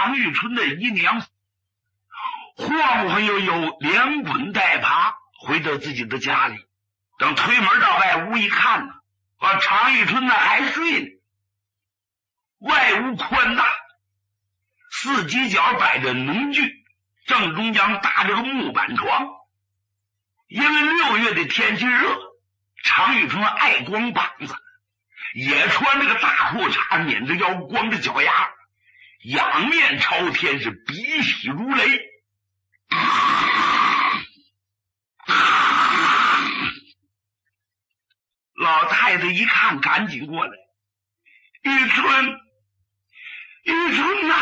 常玉春的姨娘晃晃悠悠连滚带爬回到自己的家里，等推门到外屋一看呢，常玉春呢还睡呢。外屋宽大，四犄角摆着农具，正中央搭着个木板床。因为6月的天气热，常玉春爱光膀子，也穿着个大裤衩，撵着腰，光着脚丫，仰面朝天，是鼻息如雷。老太太一看，赶紧过来：“玉春，玉春呐，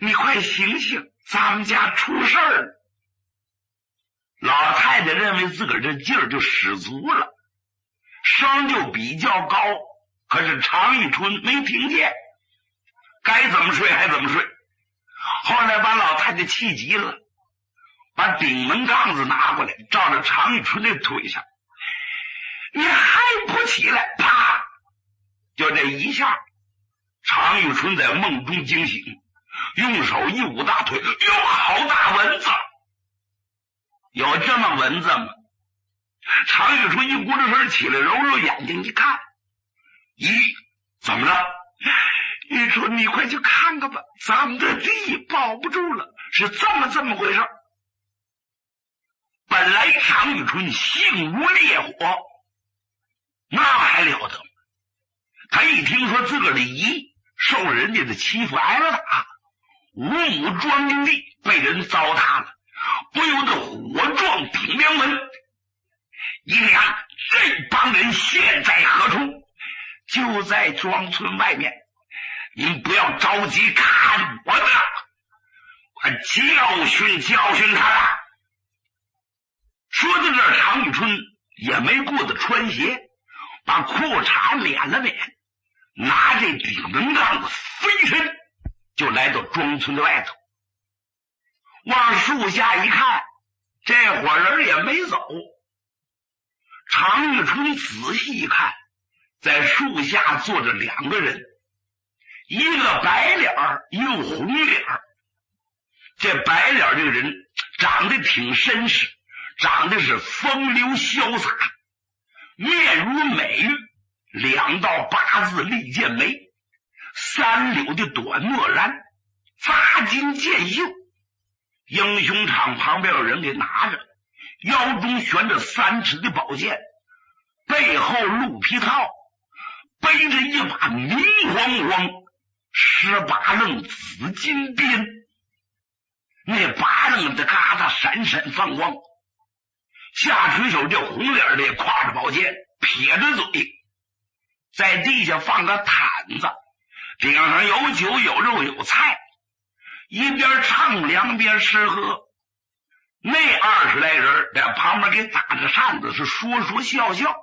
你快醒醒，咱们家出事儿了。”老太太认为自个儿这劲儿就使足了，声就比较高，可是常玉春没听见，该怎么睡还怎么睡。后来把老太太气急了，把顶门杠子拿过来，照着常玉春的腿上，你还不起来，啪！就这一下，常玉春在梦中惊醒，用手一捂大腿，哟，好大蚊子！有这么蚊子吗？常玉春一咕噜声起来，揉揉眼睛一看，咦，怎么了？玉春，你快去看看吧，咱们的地保不住了，是这么回事。本来常玉春性如烈火，那还了得？他一听说自个儿的姨受人家的欺负挨了打，五亩庄稼地被人糟蹋了，不由得火撞顶梁门。姨娘，这帮人现在何处？就在庄村外面，您不要着急，看我的，我教训他了。说到这儿，常玉春也没顾得穿鞋，把裤衩敛了敛，拿这顶门杠子飞身就来到庄村的外头。往树下一看，这伙人也没走。常玉春仔细一看，在树下坐着2个人，一个白脸一个红脸。这白脸这个人长得挺绅士，长得是风流潇洒，面如美玉，2道8字利剑眉，3绺的短墨髯，扎金剑袖。英雄场旁边有人给拿着，腰中悬着3尺的宝剑，背后鹿皮套，背着一把明晃晃18楞紫金鞭，那8楞的嘎达闪闪放光。下垂手这红脸的也挎着宝剑，撇着嘴，在地下放个毯子，顶上有酒有肉有菜，一边唱2边吃喝。那20来人在旁边给打着扇子，是说说笑笑。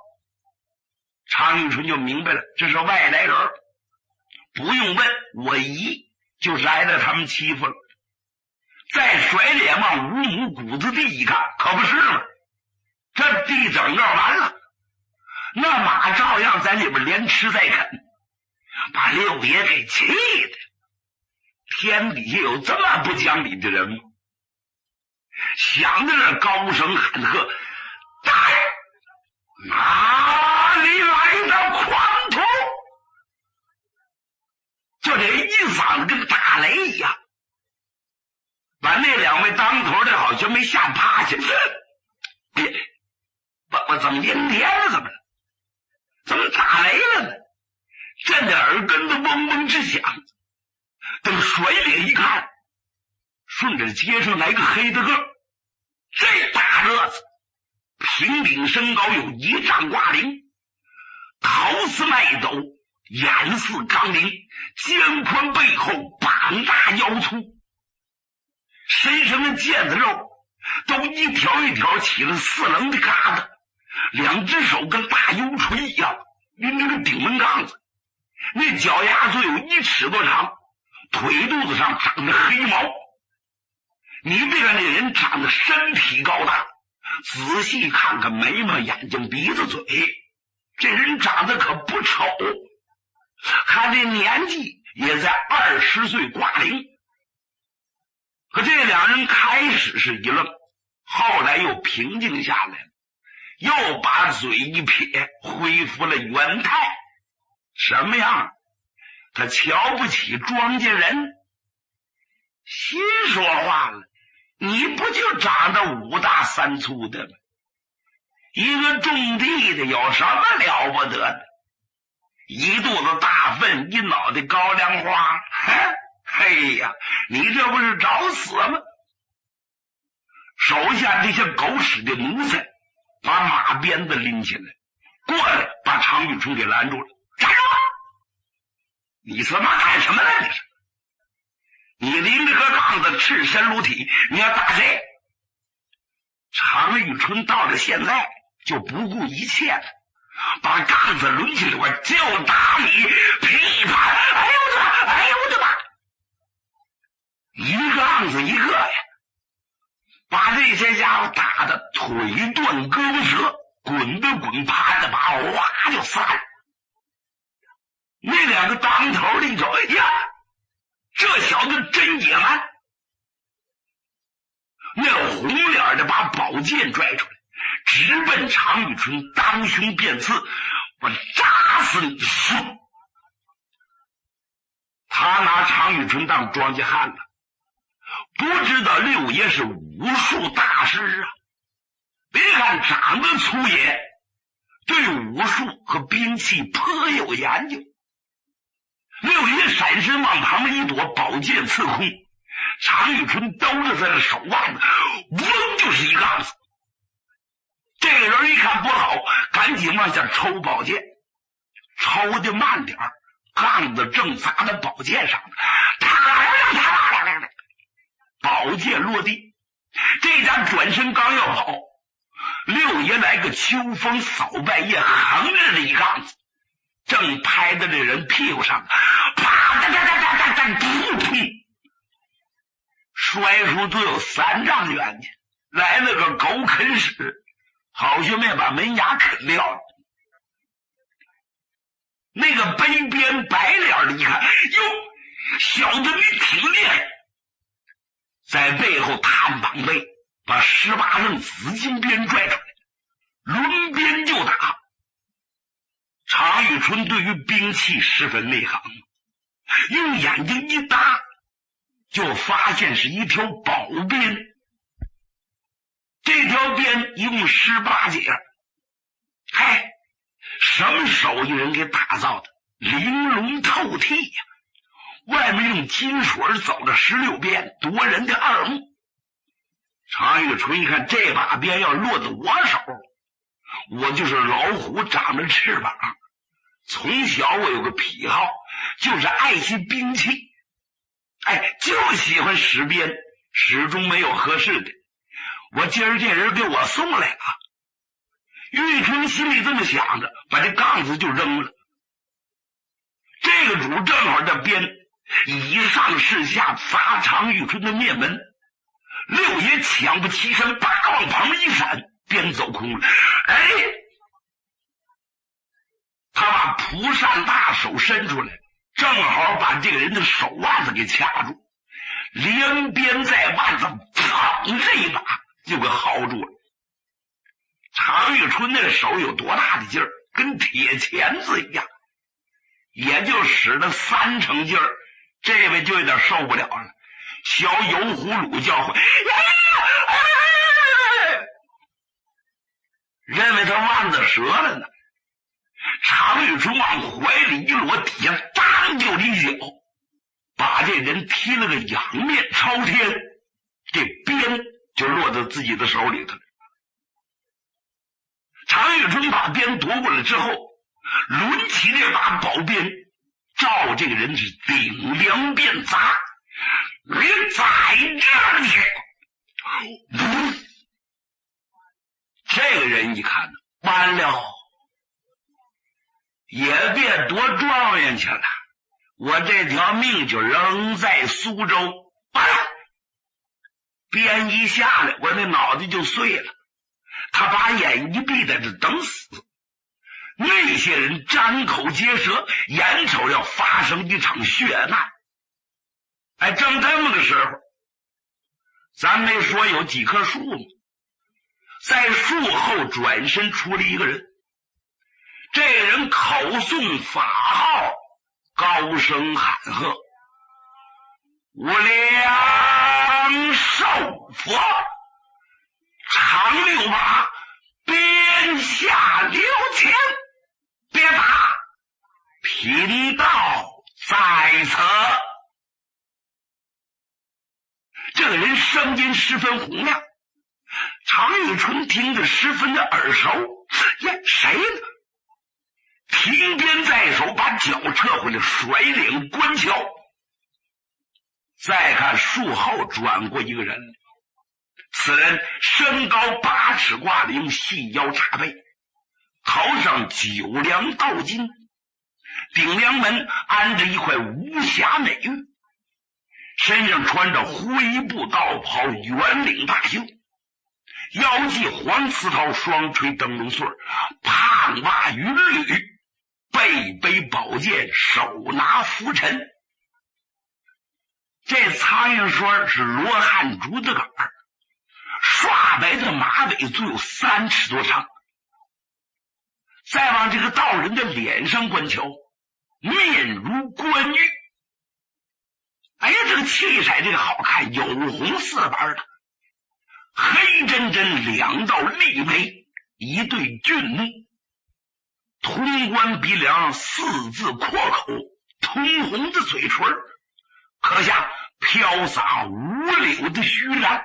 常玉春就明白了，这是外来人，不用问，我姨就是挨着他们欺负了。再甩脸往5亩谷子地一看，可不是吗？这地整个完了，那马照样在里边连吃带啃，把六爷给气的。天底下有这么不讲理的人吗？想着这高声喊喝，大爷，哪里来的狂徒？就这一嗓子跟打雷一样，把那2位当头的好像没吓趴下。我怎么阴天了？怎么了？怎么打雷了呢？震得耳根子嗡嗡直响。等甩脸一看，顺着街上来个黑的个，这大个子平顶身高有1丈挂零，头似麦斗，眼似钢铃，肩宽背厚，膀大腰粗，身上的腱子肉都一条一条起了4棱的疙瘩，2只手跟大油锤一样拎着个顶门杠子，那脚丫子有1尺多长，腿肚子上长着黑毛。你别看那人长得身体高大，仔细看看眉毛眼睛鼻子嘴，这人长得可不丑，看这年纪也在20岁挂零。可这两人开始是一愣，后来又平静下来了，又把嘴一撇，恢复了原态。什么样？他瞧不起庄稼人，心说话了，你不就长得5大3粗的吗？一个种地的有什么了不得的？一肚子大粪，一脑袋高粱花，嘿呀，你这不是找死吗？手下这些狗屎的奴才把马鞭子拎起来，过来把常遇春给拦住了。站住！你他妈干什么呢？你拎着个杠子，赤身裸体，你要打谁？常遇春到了现在就不顾一切了，把杠子抡起来，我就打你！噼啪！哎呦我的妈！哎呦我的妈！一个杠子一个呀，把这些家伙打得腿断胳膊折，滚的滚，趴的趴，哗就散了。那两个当头的一瞅，哎呀，这小子真野蛮！那红脸的把宝剑拽出来，直奔常遇春当胸便刺，我扎死你！他拿常遇春当庄稼汉了，不知道六爷是武术大师啊！别看长得粗野，对武术和兵器颇有研究。六爷闪身往旁边一躲，宝剑刺空，常遇春兜着他的手腕子，嗡就是一杠子。这个人一看不好，赶紧往下抽宝剑，抽的慢点儿，杠子正砸在宝剑上，宝剑落地。这家转身刚要跑，六爷来个秋风扫半夜，横着的一杠子，正拍在这人屁股上，啪哒哒哒哒哒哒，噗噗，摔出足有3丈远去，来了个狗啃屎，好像没把门牙啃掉了。那个背边白脸的一看，哟，小子你挺厉害，在背后探膀背，把18楞紫金鞭拽出来，抡鞭就打。常遇春对于兵器十分内行，用眼睛一搭，就发现是一条宝鞭。这条鞭一共18节，嗨，什么手艺人给打造的，玲珑透剔呀！外面用金水走了16遍，夺人的耳目。常遇春一看，这把鞭要落到我手，我就是老虎长着翅膀。从小我有个癖好，就是爱惜兵器，就喜欢使鞭，始终没有合适的。我今儿这人给我送来了。玉春心里这么想着，把这杠子就扔了。这个主正好这鞭以上势下砸常遇春的面门，六爷抢不齐身，叭往旁边一闪，鞭走空了。他把蒲扇大手伸出来，正好把这个人的手腕子给掐住，连鞭在腕子，砰，这一把就给薅住了。常遇春那个手有多大的劲儿，跟铁钳子一样，也就使了3成劲儿，这位就有点受不了了，小油葫芦叫唤，认为他腕子折了呢。常遇春往怀里一裸，底下当就一脚，把这人踢了个仰面朝天，这鞭就落到自己的手里头了。常遇春把鞭夺过来之后，抡起这把宝鞭，照这个人是顶梁便砸，给宰这去。这个人一看，完了，也别夺状元去了，我这条命就扔在苏州。完了，鞭一下来，我那脑袋就碎了。他把眼一闭，在这等死。那些人张口结舌，眼瞅要发生一场血难。哎，正这么个时候，咱没说有几棵树吗？在树后转身出了一个人，这人口诵法号，高声喊喝：“无量寿佛，长六把，鞭下留情，别打，贫道在此。”这个人声音十分洪亮，常玉春听着十分的耳熟。呀，谁呢？提鞭在手，把脚撤回来，甩脸观瞧。再看树后转过一个人，此人身高8尺挂领，细腰叉背，头上9梁道巾，顶梁门安着一块无瑕美玉，身上穿着灰布道袍，圆领大袖，腰系黄丝绦，双垂灯笼穗，胖袜云履，背背宝剑，手拿拂尘。这苍蝇栓是罗汉竹子杆，刷白的马尾，足有3尺多长。再往这个道人的脸上观瞧，面如冠玉。哎呀，这个气色这个好看，有红色斑的，黑真真2道利眉，一对俊目，通关鼻梁，4字阔口，通红的嘴唇，可下飘洒五柳的须髯。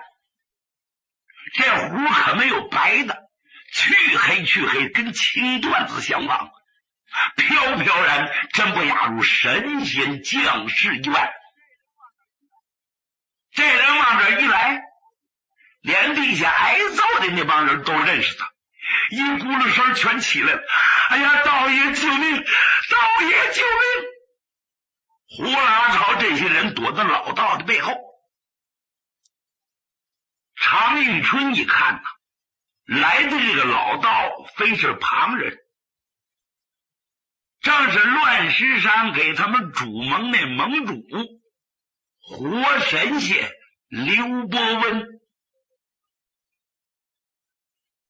这胡可没有白的，去黑，跟青缎子相仿，飘飘然，真不亚如神仙降世一般。这人往这一来，连地下挨揍的那帮人都认识他，一咕噜声全起来了。哎呀，道爷救命！道爷救命！呼啦朝这些人躲在老道的背后。常玉春一看来的这个老道非是旁人，正是乱石山给他们主盟那盟主活神仙刘伯温。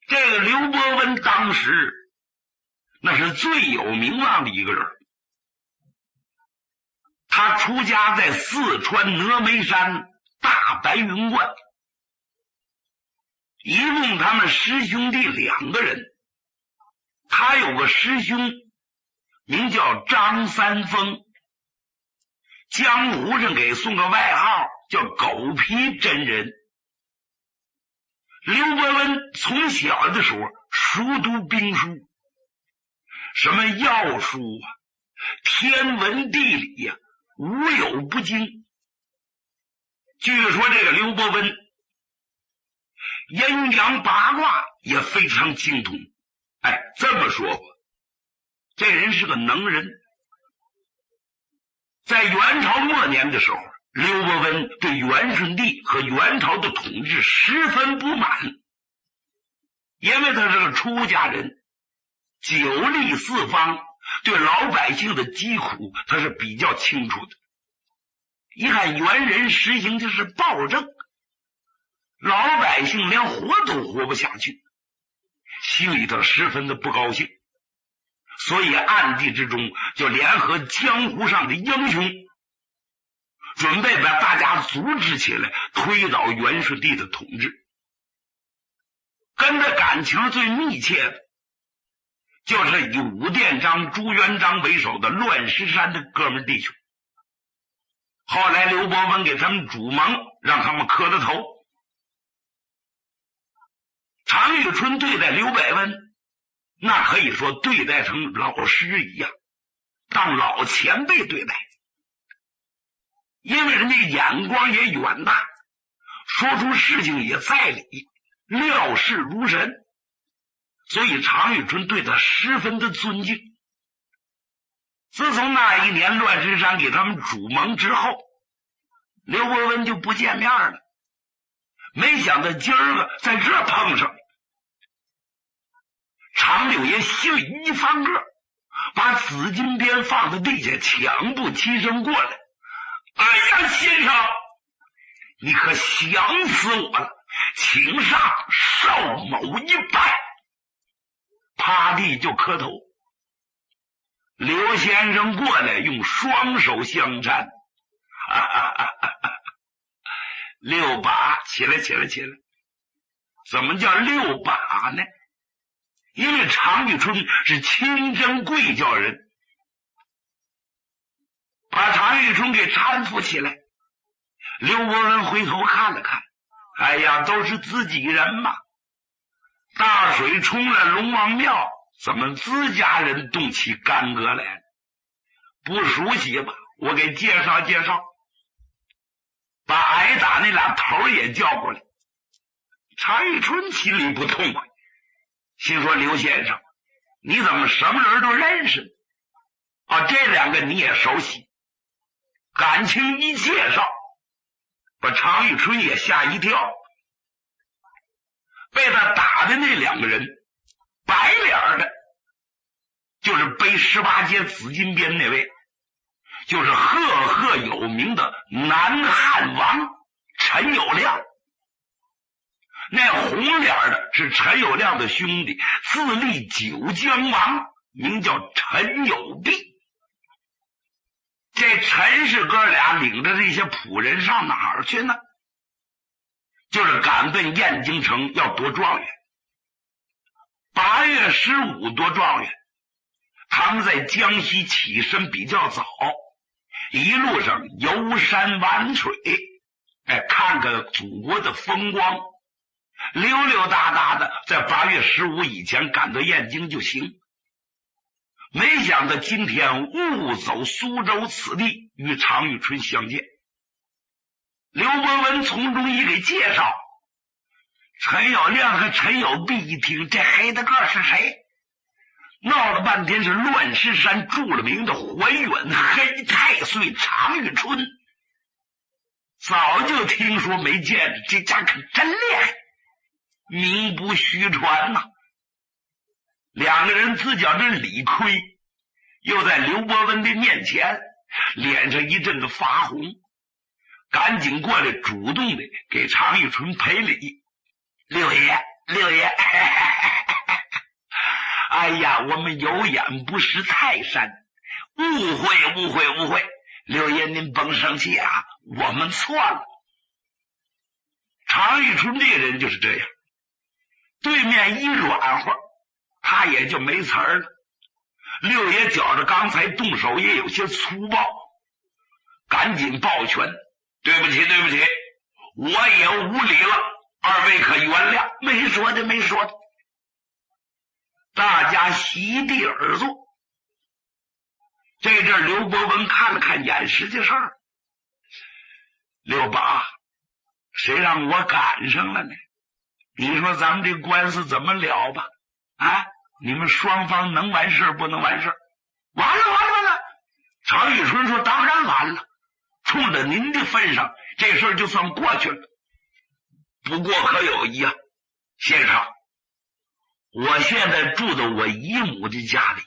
这个刘伯温当时那是最有名望的一个人，他出家在四川峨眉山大白云观，一共他们师兄弟2个人。他有个师兄名叫张三丰，江湖上给送个外号叫狗皮真人。刘伯温从小的时候熟读兵书，什么药书啊、天文地理呀、无有不精。据说这个刘伯温阴阳八卦也非常精通。哎，这么说吧，这人是个能人。在元朝末年的时候，刘伯温对元顺帝和元朝的统治十分不满，因为他是个出家人，久历四方，对老百姓的疾苦他是比较清楚的。一看元人实行的是暴政，老百姓连活都活不下去，心里头十分的不高兴，所以暗地之中就联合江湖上的英雄，准备把大家组织起来，推倒元顺帝的统治。跟着感情最密切的就是以武殿章、朱元璋为首的乱石山的哥们弟兄。后来刘伯温给他们主盟，让他们磕了头。常遇春对待刘百温，那可以说对待成老师一样，当老前辈对待。因为人家眼光也远大，说出事情也在理，料事如神，所以常遇春对他十分的尊敬。自从那一年乱石山给他们主盟之后，刘伯温就不见面了。没想到今儿个在这碰上。常六爷心里一翻个，把紫金鞭放在地下，抢步齐身过来。哎呀，先生，你可想死我了，请上邵某一拜。趴地就磕头。刘先生过来，用双手相搀。六把，起来。怎么叫六把呢？因为常遇春是亲征贵教人，把常遇春给搀扶起来。刘伯温回头看了看，哎呀，都是自己人嘛。大水冲了龙王庙，怎么自家人动起干戈来了？不熟悉吧？我给介绍介绍。把挨打那俩头也叫过来。常遇春心里不痛快，心说刘先生，你怎么什么人都认识呢？这两个你也熟悉。感情一介绍，把常遇春也吓一跳。被他打的那两个人，白脸的就是背18节紫金鞭那位，就是赫有名的南汉王陈友谅。那红脸的是陈友谅的兄弟，自立九江王，名叫陈友弼。这陈氏哥俩领着这些仆人上哪儿去呢？就是赶奔燕京城要夺状元。8月15夺状元，他们在江西起身比较早，一路上游山玩水，看看祖国的风光，溜溜达达的，在8月15以前赶到燕京就行。没想到今天误走苏州此地，与常遇春相见。刘伯温从中一给介绍，陈友谅和陈友弼一听，这黑大个是谁？闹了半天是乱石山著了名的怀远黑太岁常遇春。早就听说没见着，这家可真厉害，名不虚传呐。两个人自觉这理亏，又在刘伯温的面前，脸上一阵的发红，赶紧过来主动的给常遇春赔礼。六爷，哎呀，我们有眼不识泰山，误会，六爷您甭生气啊，我们错了。常遇春这个人就是这样，对面一软和，他也就没词儿了。六爷觉着刚才动手也有些粗暴，赶紧抱拳，对不起，我也无礼了，二位可原谅。没说的。大家席地而坐。这阵刘伯温看了看眼实际事儿，六把，谁让我赶上了呢？你说咱们这官司怎么了吧？你们双方能完事不能完事？完了！常遇春说当然完了，冲着您的份上，这事儿就算过去了。不过可有一样，先生，我现在住在我姨母的家里，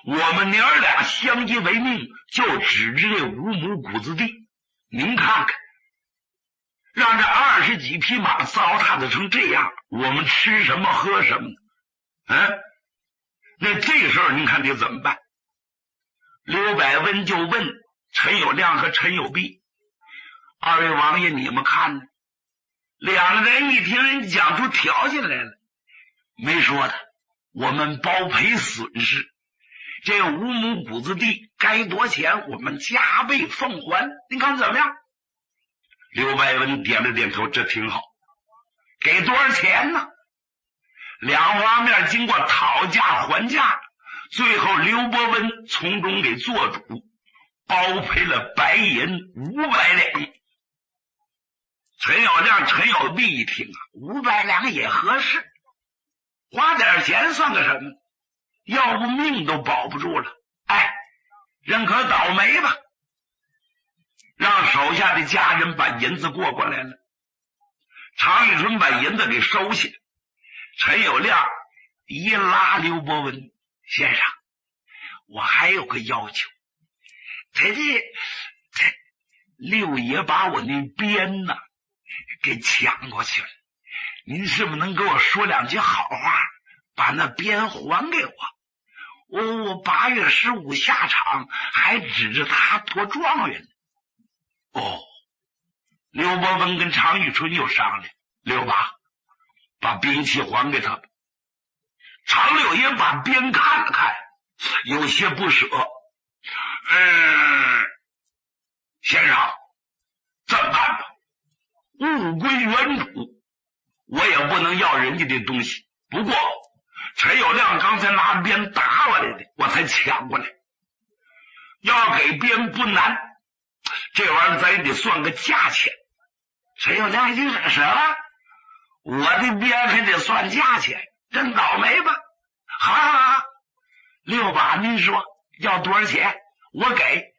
我们娘俩相依为命，就指着这5亩谷子地。您看看，让这20几匹马糟蹋的成这样，我们吃什么喝什么呢？那这事儿您看得怎么办？刘百温就问陈友谅和陈友弼，二位王爷你们看呢？两个人一听人讲出条件来了，没说的，我们包赔损失，这5亩谷子地该多钱我们加倍奉还，您看怎么样？刘百温点了点头，这挺好。给多少钱呢？两方面经过讨价还价，最后刘伯温从中给做主，包赔了白银500两。陈友谅、陈友弼一听500两也合适，花点钱算个什么？要不命都保不住了。认可倒霉吧。让手下的家人把银子过来了。常遇春把银子给收下，陈友谅一拉刘伯温，先生，我还有个要求，这六爷把我那鞭呢给抢过去了，您是不是能给我说两句好话，把那鞭还给我？我8月15下场，还指着他夺状元。哦，刘伯温跟常遇春又商量，刘八把兵器还给他吧。常六爷把鞭看了看，有些不舍。先生，这么办吧，物归原主，我也不能要人家的东西。不过陈友谅刚才拿鞭打我来的，我才抢过来。要给鞭不难，这玩意儿咱也得算个价钱。陈友谅已经惹舌了，我的鞭还得算价钱，真倒霉吧？好，六把您说要多少钱？我给。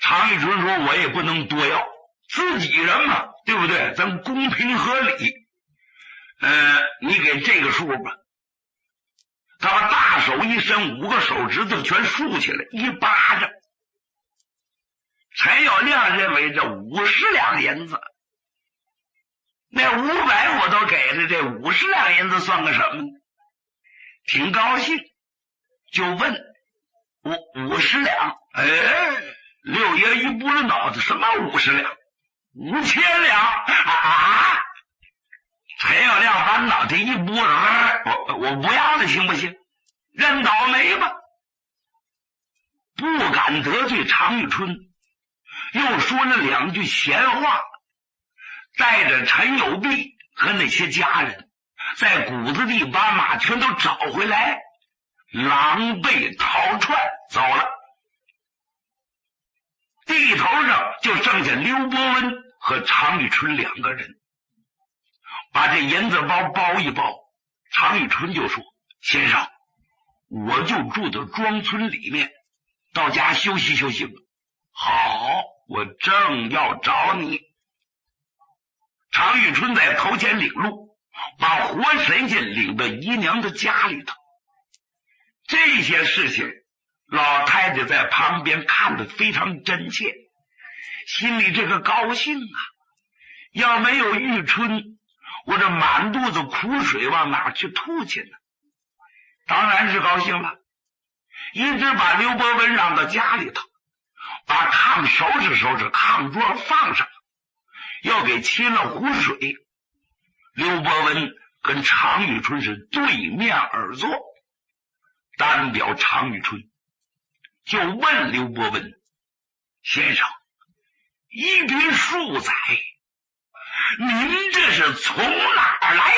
常遇春说，我也不能多要，自己人嘛，对不对？咱公平合理。你给这个数吧。他把大手一伸，5个手指头全竖起来，一巴掌。陈友谅认为这50两银子，那500我都给了，这50两银子算个什么呢？挺高兴，就问50两。六爷一拨脑子，什么50两？5000两啊！陈友谅把脑袋一拨，我不要了，行不行？认倒霉吧。不敢得罪常遇春，又说了2句闲话，带着陈友弼和那些家人在谷子地把马全都找回来，狼狈逃窜走了。地头上就剩下刘伯温和常遇春2个人，把这银子包包一包。常遇春就说，先生，我就住到庄村里面，到家休息休息吧。好，我正要找你。常遇春在头前领路，把活神仙领到姨娘的家里头。这些事情老太太在旁边看得非常真切，心里这个高兴啊！要没有遇春，我这满肚子苦水往哪去吐去呢？当然是高兴了，一直把刘伯温让到家里头，把炕收拾收拾，炕桌放上，又给沏了壶水。刘伯温跟常遇春是对面而坐，单表常遇春，就问刘伯温，先生，一别数载，您这是从哪儿来？